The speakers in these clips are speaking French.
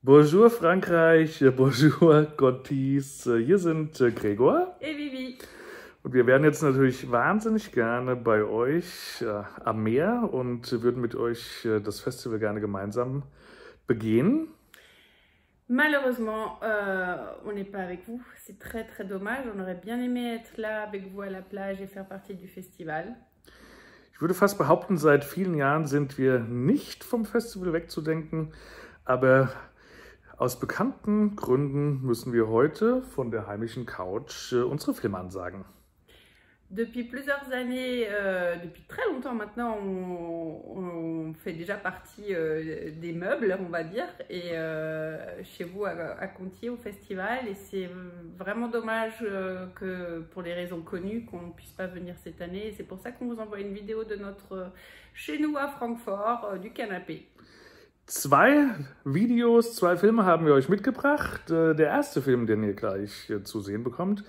Bonjour Frankreich, bonjour Gottis, hier sind Gregor et Vivi. und wir wären jetzt natürlich wahnsinnig gerne bei euch am Meer und würden mit euch das Festival gerne gemeinsam begehen. Malheureusement, on n'est pas avec vous. C'est très très dommage. On aurait bien aimé être là avec vous à la plage et faire partie du festival. Ich würde fast behaupten, seit vielen Jahren sind wir nicht vom Festival wegzudenken, aber aus bekannten Gründen müssen wir heute von der heimischen Couch unsere Filme ansagen. Depuis plusieurs années, depuis très longtemps maintenant, on fait déjà partie des meubles, on va dire, et chez vous à Contier au festival. Et c'est vraiment dommage que pour les raisons connues qu'on ne puisse pas venir cette année. Et c'est pour ça qu'on vous envoie une vidéo de notre chez nous à Francfort du canapé. Zwei Videos, zwei Filme haben wir euch mitgebracht. Der erste Film, den ihr gleich zu sehen bekommt,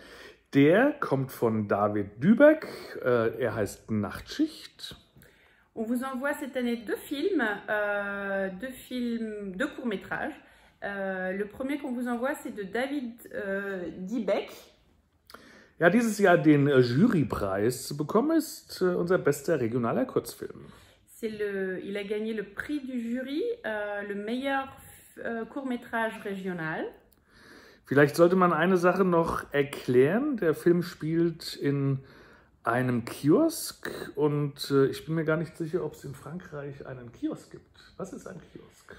der kommt von David Dybec. Er heißt Nachtschicht. On vous envoie cette année deux films, deux courts-métrages. Le premier qu'on vous envoie, c'est de David Dybec. Ja, dieses Jahr den Jurypreis bekommen, ist unser bester regionaler Kurzfilm. Il a gagné le prix du jury, le meilleur court-métrage régional. Vielleicht sollte man eine Sache noch erklären. Der Film spielt in einem Kiosk und ich bin mir gar nicht sicher, ob es in Frankreich einen Kiosk gibt. Was ist ein Kiosk?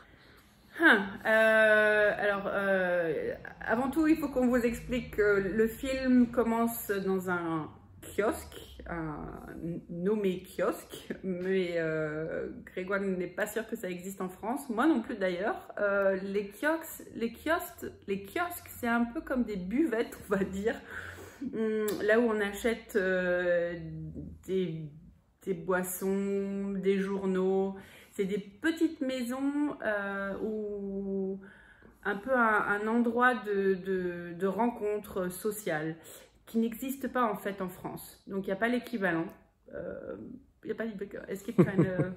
Avant tout, il faut qu'on vous explique que le film commence dans un kiosque, nommé kiosque, mais Grégoire n'est pas sûr que ça existe en France, moi non plus d'ailleurs. Les kiosques, c'est un peu comme des buvettes, on va dire, là où on achète des boissons, des journaux. C'est des petites maisons où un peu un endroit de rencontre sociale qui n'existe pas en fait en France. Donc il n'y a pas l'équivalent. Il n'y a pas es gibt keine...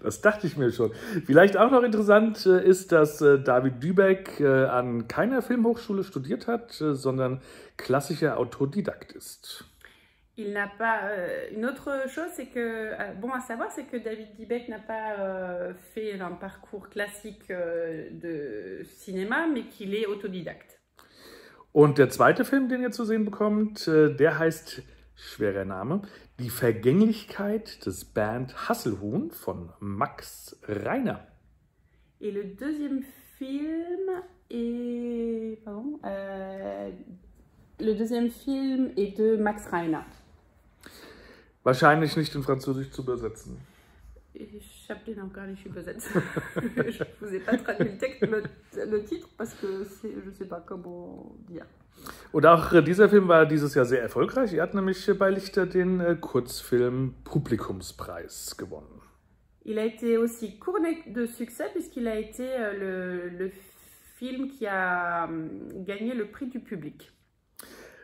Das dachte ich mir schon. Vielleicht auch noch interessant ist, dass David Dybec an keiner Filmhochschule studiert hat, sondern klassischer Autodidakt ist. Il n'a pas... une autre chose, c'est que... bon à savoir, c'est que David Dybec n'a pas fait un parcours classique de cinéma, mais qu'il est autodidacte. Und der zweite Film, den ihr zu sehen bekommt, der heißt, schwerer Name, Die Vergänglichkeit des Bernd Hasselhuhn von Max Reiner. Et le deuxième film est... Pardon, le deuxième film est de Max Reiner. Wahrscheinlich nicht in Französisch zu übersetzen. Ich habe den auch gar nicht übersetzt. Je ne vous ai pas traduit le titre parce que je ne sais pas comment dire. Und auch dieser Film war dieses Jahr sehr erfolgreich. Er hat nämlich bei Lichter den Kurzfilm Publikumspreis gewonnen. Il a été aussi couronné de succès puisqu'il a été le film qui a gagné le prix du public.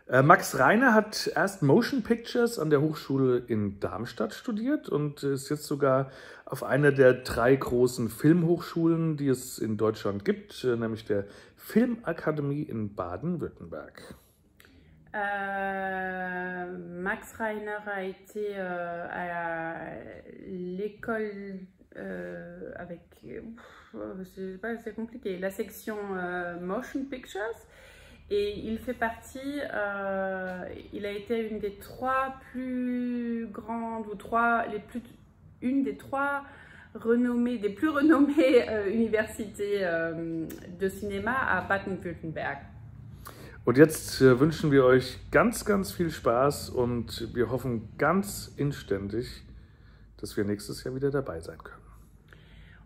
Max Reiner hat erst Motion Pictures an der Hochschule in Darmstadt studiert und ist jetzt sogar auf einer der 3 großen Filmhochschulen, die es in Deutschland gibt, nämlich der Filmakademie in Baden-Württemberg. Max Reiner a été à l'école avec, c'est compliqué, la section Motion Pictures. Et il fait partie, il a été une des 3 plus grandes, une des 3 renommées, des plus renommées universités de Cinéma à Baden-Württemberg. Und jetzt wünschen wir euch ganz, ganz viel Spaß und wir hoffen ganz inständig, dass wir nächstes Jahr wieder dabei sein können.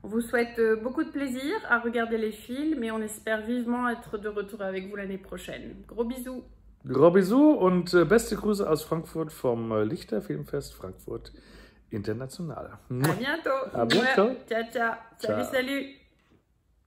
On vous souhaite beaucoup de plaisir à regarder les films et on espère vivement être de retour avec vous l'année prochaine. Gros bisous! Gros bisous und beste Grüße aus Frankfurt vom Lichter Filmfest Frankfurt International. À bientôt! À bientôt! Ciao, ciao! Salut, salut!